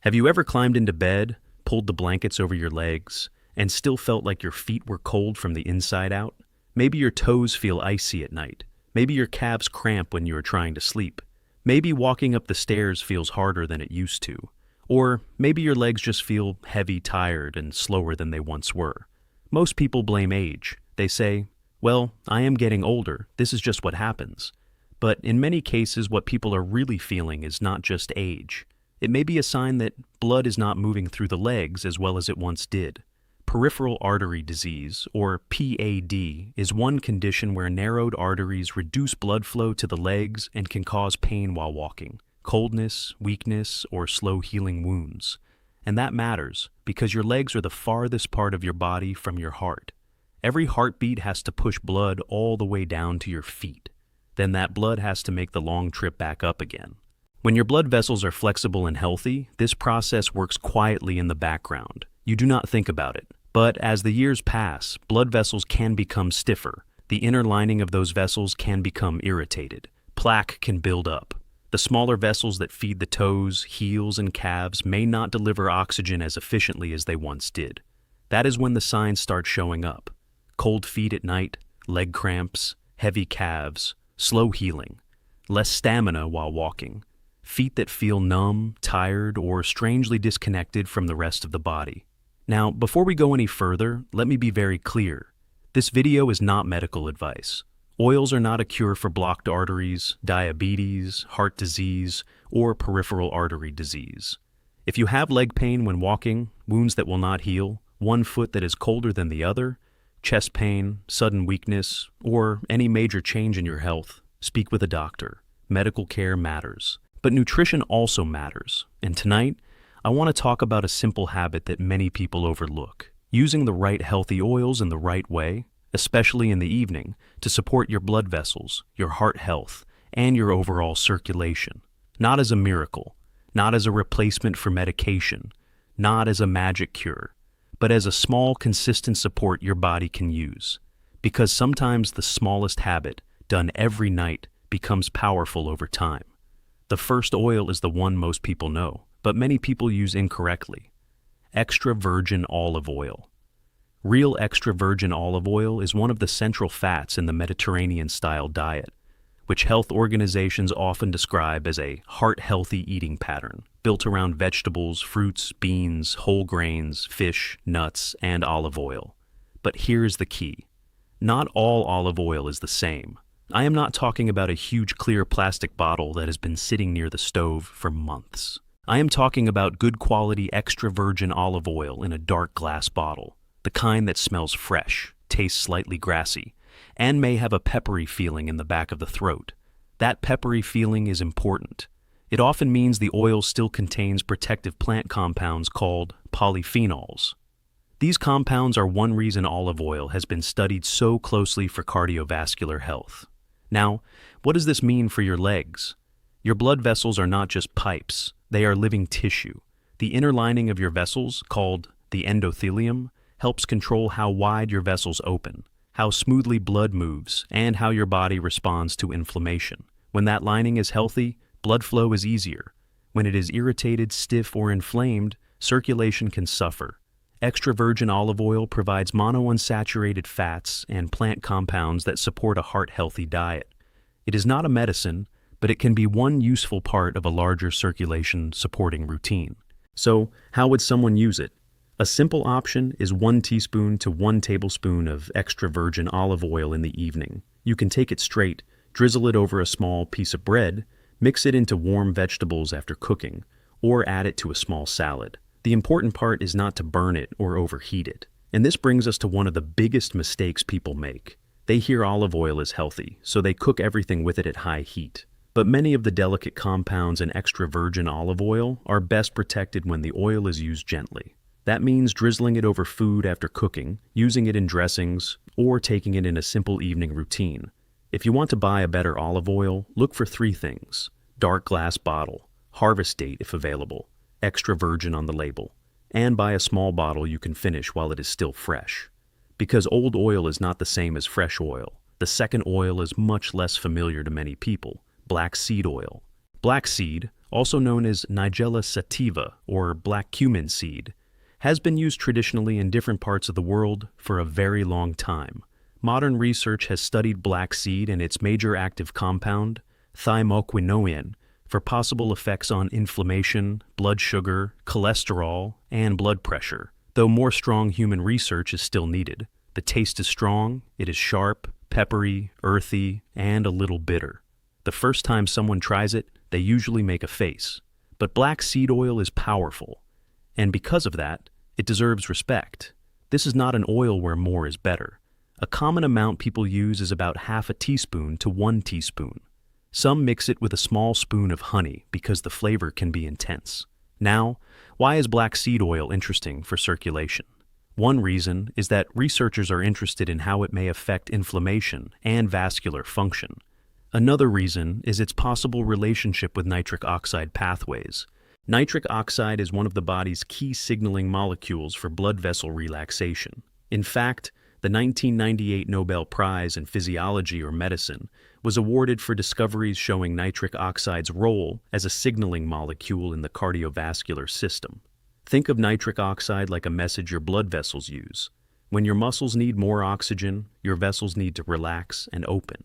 Have you ever climbed into bed, pulled the blankets over your legs, and still felt like your feet were cold from the inside out? Maybe your toes feel icy at night. Maybe your calves cramp when you are trying to sleep. Maybe walking up the stairs feels harder than it used to. Or maybe your legs just feel heavy, tired, and slower than they once were. Most people blame age. They say, well, I am getting older, this is just what happens. But in many cases, what people are really feeling is not just age. It may be a sign that blood is not moving through the legs as well as it once did. Peripheral artery disease, or PAD, is one condition where narrowed arteries reduce blood flow to the legs and can cause pain while walking, coldness, weakness, or slow healing wounds. And that matters because your legs are the farthest part of your body from your heart. Every heartbeat has to push blood all the way down to your feet. Then that blood has to make the long trip back up again. When your blood vessels are flexible and healthy, this process works quietly in the background. You do not think about it. But as the years pass, blood vessels can become stiffer. The inner lining of those vessels can become irritated. Plaque can build up. The smaller vessels that feed the toes, heels, and calves may not deliver oxygen as efficiently as they once did. That is when the signs start showing up. Cold feet at night, leg cramps, heavy calves, slow healing, less stamina while walking, feet that feel numb, tired, or strangely disconnected from the rest of the body. Now, before we go any further, let me be very clear. This video is not medical advice. Oils are not a cure for blocked arteries, diabetes, heart disease, or peripheral artery disease. If you have leg pain when walking, wounds that will not heal, one foot that is colder than the other, chest pain, sudden weakness, or any major change in your health, speak with a doctor. Medical care matters. But nutrition also matters, and tonight, I want to talk about a simple habit that many people overlook. Using the right healthy oils in the right way, especially in the evening, to support your blood vessels, your heart health, and your overall circulation. Not as a miracle, not as a replacement for medication, not as a magic cure, but as a small, consistent support your body can use. Because sometimes the smallest habit, done every night, becomes powerful over time. The first oil is the one most people know, but many people use incorrectly. Extra virgin olive oil. Real extra virgin olive oil is one of the central fats in the Mediterranean-style diet, which health organizations often describe as a heart-healthy eating pattern, built around vegetables, fruits, beans, whole grains, fish, nuts, and olive oil. But here's the key. Not all olive oil is the same. I am not talking about a huge clear plastic bottle that has been sitting near the stove for months. I am talking about good quality extra virgin olive oil in a dark glass bottle, the kind that smells fresh, tastes slightly grassy, and may have a peppery feeling in the back of the throat. That peppery feeling is important. It often means the oil still contains protective plant compounds called polyphenols. These compounds are one reason olive oil has been studied so closely for cardiovascular health. Now, what does this mean for your legs? Your blood vessels are not just pipes, they are living tissue. The inner lining of your vessels, called the endothelium, helps control how wide your vessels open, how smoothly blood moves, and how your body responds to inflammation. When that lining is healthy, blood flow is easier. When it is irritated, stiff, or inflamed, circulation can suffer. Extra virgin olive oil provides monounsaturated fats and plant compounds that support a heart-healthy diet. It is not a medicine, but it can be one useful part of a larger circulation supporting routine. So, how would someone use it? A simple option is 1 teaspoon to 1 tablespoon of extra virgin olive oil in the evening. You can take it straight, drizzle it over a small piece of bread, mix it into warm vegetables after cooking, or add it to a small salad. The important part is not to burn it or overheat it. And this brings us to one of the biggest mistakes people make. They hear olive oil is healthy, so they cook everything with it at high heat. But many of the delicate compounds in extra virgin olive oil are best protected when the oil is used gently. That means drizzling it over food after cooking, using it in dressings, or taking it in a simple evening routine. If you want to buy a better olive oil, look for 3 things: dark glass bottle, harvest date if available, extra virgin on the label, and buy a small bottle you can finish while it is still fresh. Because old oil is not the same as fresh oil, the second oil is much less familiar to many people: black seed oil. Black seed, also known as Nigella sativa or black cumin seed, has been used traditionally in different parts of the world for a very long time. Modern research has studied black seed and its major active compound, thymoquinoin, for possible effects on inflammation, blood sugar, cholesterol, and blood pressure, though more strong human research is still needed. The taste is strong, it is sharp, peppery, earthy, and a little bitter. The first time someone tries it, they usually make a face. But black seed oil is powerful, and because of that, it deserves respect. This is not an oil where more is better. A common amount people use is about half a teaspoon to 1 teaspoon. Some mix it with a small spoon of honey because the flavor can be intense. Now, why is black seed oil interesting for circulation? One reason is that researchers are interested in how it may affect inflammation and vascular function. Another reason is its possible relationship with nitric oxide pathways. Nitric oxide is one of the body's key signaling molecules for blood vessel relaxation. In fact, the 1998 Nobel Prize in Physiology or Medicine was awarded for discoveries showing nitric oxide's role as a signaling molecule in the cardiovascular system. Think of nitric oxide like a message your blood vessels use. When your muscles need more oxygen, your vessels need to relax and open.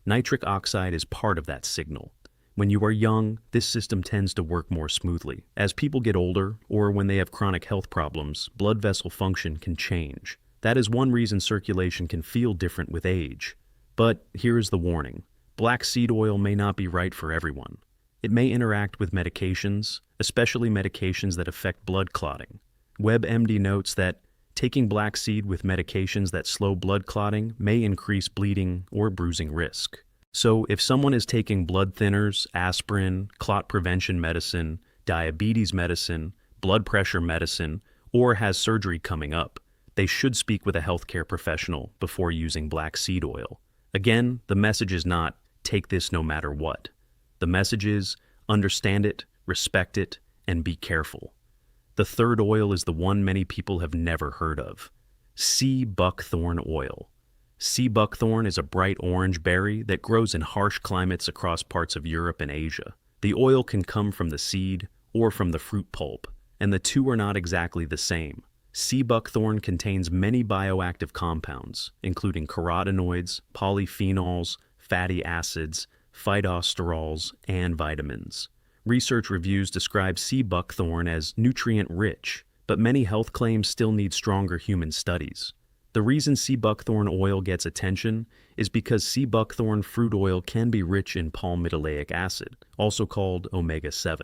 Nitric oxide is part of that signal. When you are young, this system tends to work more smoothly. As people get older, or when they have chronic health problems, blood vessel function can change. That is one reason circulation can feel different with age. But here is the warning. Black seed oil may not be right for everyone. It may interact with medications, especially medications that affect blood clotting. WebMD notes that taking black seed with medications that slow blood clotting may increase bleeding or bruising risk. So if someone is taking blood thinners, aspirin, clot prevention medicine, diabetes medicine, blood pressure medicine, or has surgery coming up, they should speak with a healthcare professional before using black seed oil. Again, the message is not, take this no matter what. The message is, understand it, respect it, and be careful. The third oil is the one many people have never heard of. Sea buckthorn oil. Sea buckthorn is a bright orange berry that grows in harsh climates across parts of Europe and Asia. The oil can come from the seed or from the fruit pulp, and the two are not exactly the same. Sea buckthorn contains many bioactive compounds, including carotenoids, polyphenols, fatty acids, phytosterols, and vitamins. Research reviews describe sea buckthorn as nutrient-rich, but many health claims still need stronger human studies. The reason sea buckthorn oil gets attention is because sea buckthorn fruit oil can be rich in palmitoleic acid, also called omega-7.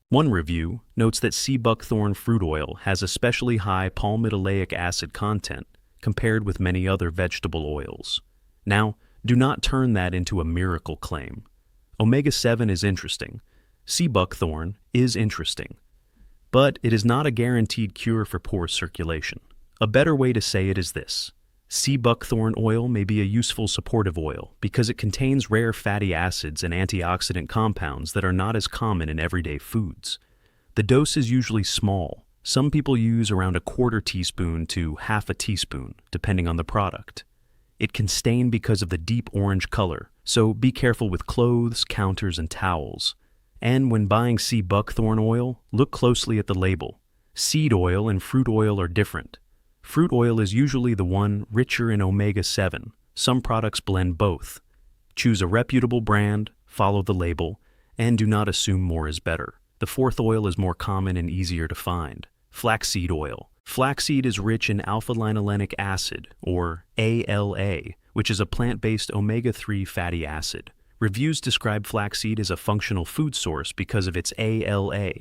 One review notes that sea buckthorn fruit oil has especially high palmitoleic acid content compared with many other vegetable oils. Now, do not turn that into a miracle claim. Omega-7 is interesting. Sea buckthorn is interesting. But it is not a guaranteed cure for poor circulation. A better way to say it is this. Sea buckthorn oil may be a useful supportive oil because it contains rare fatty acids and antioxidant compounds that are not as common in everyday foods. The dose is usually small. Some people use around a quarter teaspoon to half a teaspoon, depending on the product. It can stain because of the deep orange color, so be careful with clothes, counters, and towels. And when buying sea buckthorn oil, look closely at the label. Seed oil and fruit oil are different. Fruit oil is usually the one richer in omega-7. Some products blend both. Choose a reputable brand, follow the label, and do not assume more is better. The fourth oil is more common and easier to find. Flaxseed oil. Flaxseed is rich in alpha-linolenic acid, or ALA, which is a plant-based omega-3 fatty acid. Reviews describe flaxseed as a functional food source because of its ALA,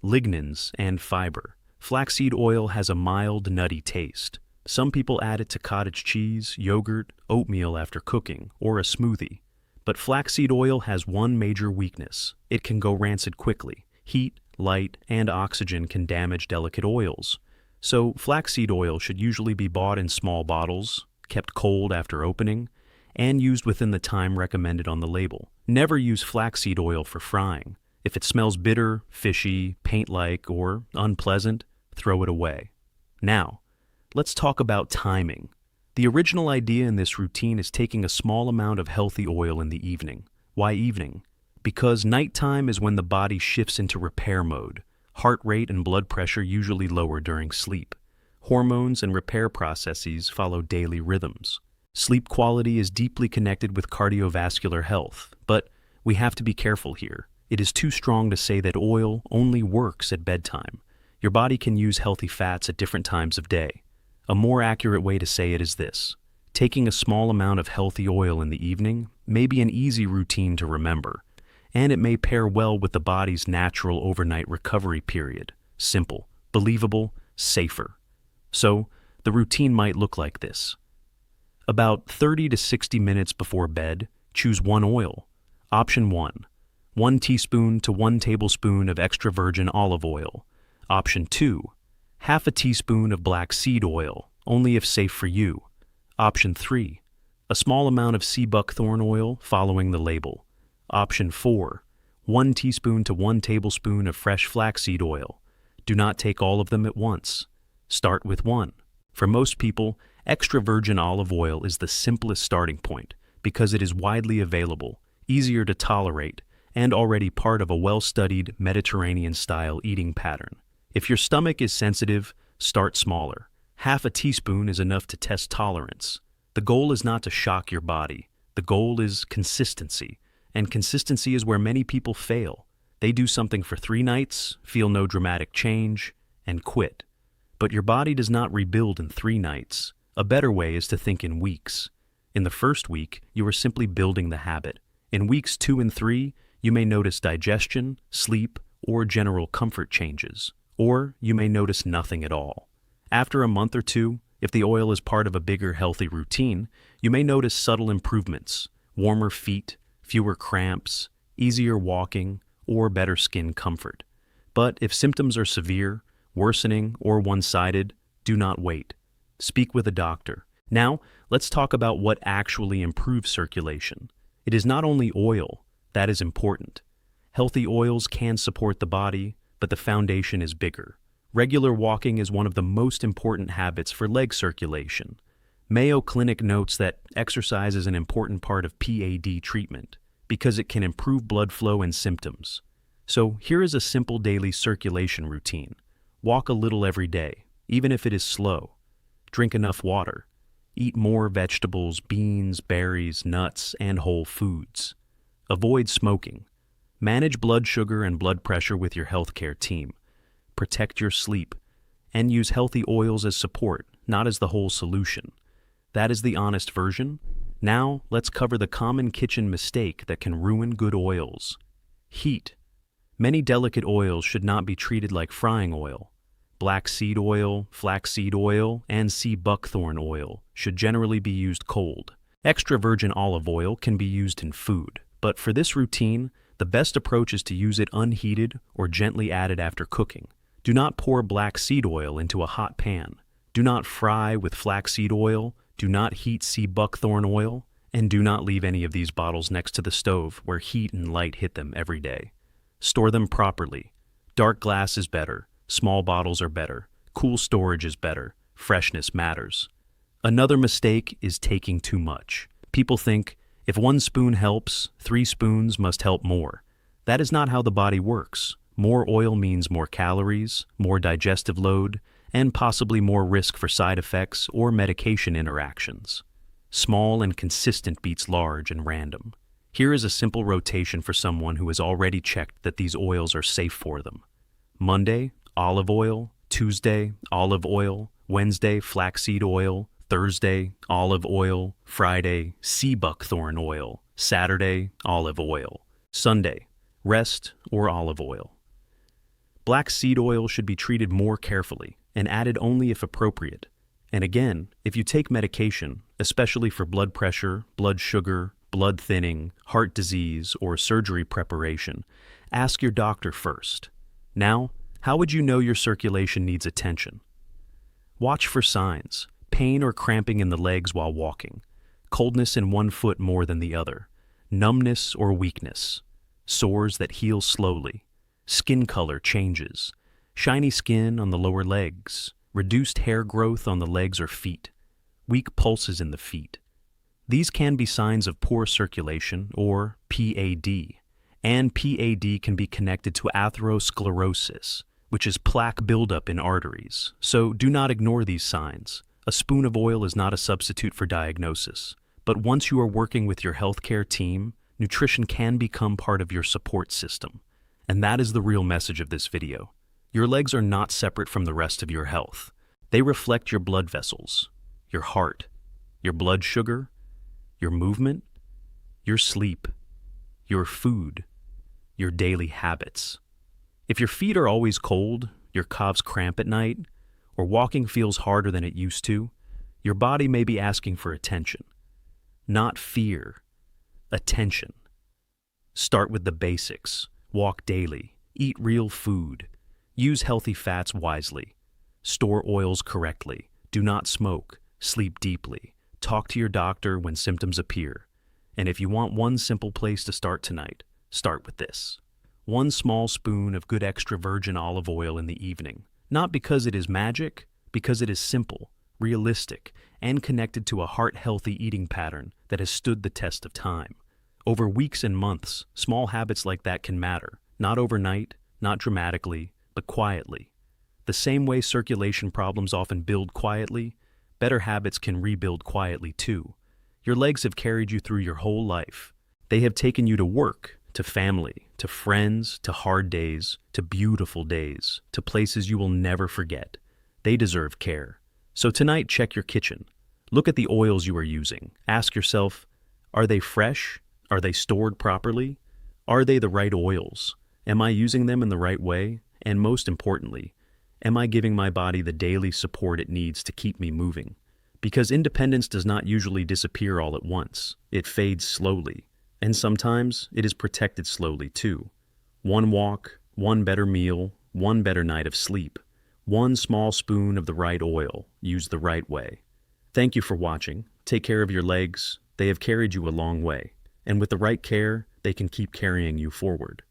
lignans, and fiber. Flaxseed oil has a mild, nutty taste. Some people add it to cottage cheese, yogurt, oatmeal after cooking, or a smoothie. But flaxseed oil has one major weakness. It can go rancid quickly. Heat, light, and oxygen can damage delicate oils. So flaxseed oil should usually be bought in small bottles, kept cold after opening, and used within the time recommended on the label. Never use flaxseed oil for frying. If it smells bitter, fishy, paint-like, or unpleasant, throw it away. Now, let's talk about timing. The original idea in this routine is taking a small amount of healthy oil in the evening. Why evening? Because nighttime is when the body shifts into repair mode. Heart rate and blood pressure usually lower during sleep. Hormones and repair processes follow daily rhythms. Sleep quality is deeply connected with cardiovascular health, but we have to be careful here. It is too strong to say that oil only works at bedtime. Your body can use healthy fats at different times of day. A more accurate way to say it is this: taking a small amount of healthy oil in the evening may be an easy routine to remember, and it may pair well with the body's natural overnight recovery period. Simple, believable, safer. So, the routine might look like this. About 30 to 60 minutes before bed, choose one oil. Option 1, 1 teaspoon to 1 tablespoon of extra virgin olive oil. Option 2, half a teaspoon of black seed oil, only if safe for you. Option 3, a small amount of sea buckthorn oil following the label. Option 4, 1 teaspoon to 1 tablespoon of fresh flaxseed oil. Do not take all of them at once. Start with one. For most people, extra virgin olive oil is the simplest starting point because it is widely available, easier to tolerate, and already part of a well-studied Mediterranean-style eating pattern. If your stomach is sensitive, start smaller. Half a teaspoon is enough to test tolerance. The goal is not to shock your body. The goal is consistency, and consistency is where many people fail. They do something for 3 nights, feel no dramatic change, and quit. But your body does not rebuild in 3 nights. A better way is to think in weeks. In the first week, you are simply building the habit. In weeks 2 and 3, you may notice digestion, sleep, or general comfort changes. Or you may notice nothing at all. After a month or 2, if the oil is part of a bigger healthy routine, you may notice subtle improvements: warmer feet, fewer cramps, easier walking, or better skin comfort. But if symptoms are severe, worsening, or one-sided, do not wait. Speak with a doctor. Now, let's talk about what actually improves circulation. It is not only oil that is important. Healthy oils can support the body, but the foundation is bigger. Regular walking is one of the most important habits for leg circulation. Mayo Clinic notes that exercise is an important part of PAD treatment because it can improve blood flow and symptoms. So here is a simple daily circulation routine. Walk a little every day, even if it is slow. Drink enough water. Eat more vegetables, beans, berries, nuts, and whole foods. Avoid smoking. Manage blood sugar and blood pressure with your healthcare team. Protect your sleep. And use healthy oils as support, not as the whole solution. That is the honest version. Now, let's cover the common kitchen mistake that can ruin good oils. Heat. Many delicate oils should not be treated like frying oil. Black seed oil, flaxseed oil, and sea buckthorn oil should generally be used cold. Extra virgin olive oil can be used in food, but for this routine, the best approach is to use it unheated or gently added after cooking. Do not pour black seed oil into a hot pan. Do not fry with flaxseed oil. Do not heat sea buckthorn oil. And do not leave any of these bottles next to the stove where heat and light hit them every day. Store them properly. Dark glass is better. Small bottles are better. Cool storage is better. Freshness matters. Another mistake is taking too much. People think, if 1 spoon helps, 3 spoons must help more. That is not how the body works. More oil means more calories, more digestive load, and possibly more risk for side effects or medication interactions. Small and consistent beats large and random. Here is a simple rotation for someone who has already checked that these oils are safe for them. Monday, olive oil. Tuesday, olive oil. Wednesday, flaxseed oil. Thursday, olive oil. Friday, sea buckthorn oil. Saturday, olive oil. Sunday, rest or olive oil. Black seed oil should be treated more carefully and added only if appropriate. And again, if you take medication, especially for blood pressure, blood sugar, blood thinning, heart disease, or surgery preparation, ask your doctor first. Now, how would you know your circulation needs attention? Watch for signs: pain or cramping in the legs while walking, coldness in one foot more than the other, numbness or weakness, sores that heal slowly, skin color changes, shiny skin on the lower legs, reduced hair growth on the legs or feet, weak pulses in the feet. These can be signs of poor circulation or PAD, And PAD can be connected to atherosclerosis, which is plaque buildup in arteries. So do not ignore these signs. A spoon of oil is not a substitute for diagnosis. But once you are working with your healthcare team, nutrition can become part of your support system. And that is the real message of this video. Your legs are not separate from the rest of your health. They reflect your blood vessels, your heart, your blood sugar, your movement, your sleep, your food, your daily habits. If your feet are always cold, your calves cramp at night, or walking feels harder than it used to, your body may be asking for attention. Not fear, attention. Start with the basics. Walk daily. Eat real food. Use healthy fats wisely. Store oils correctly. Do not smoke. Sleep deeply. Talk to your doctor when symptoms appear. And if you want one simple place to start tonight, start with this. 1 small spoon of good extra virgin olive oil in the evening. Not because it is magic, because it is simple, realistic, and connected to a heart-healthy eating pattern that has stood the test of time. Over weeks and months, small habits like that can matter. Not overnight, not dramatically, but quietly. The same way circulation problems often build quietly, better habits can rebuild quietly too. Your legs have carried you through your whole life. They have taken you to work, to family, to friends, to hard days, to beautiful days, to places you will never forget. They deserve care. So tonight, check your kitchen. Look at the oils you are using. Ask yourself, are they fresh? Are they stored properly? Are they the right oils? Am I using them in the right way? And most importantly, am I giving my body the daily support it needs to keep me moving? Because independence does not usually disappear all at once. It fades slowly. And sometimes it is protected slowly too. 1 walk, 1 better meal, 1 better night of sleep, 1 small spoon of the right oil, used the right way. Thank you for watching. Take care of your legs. They have carried you a long way. And with the right care, they can keep carrying you forward.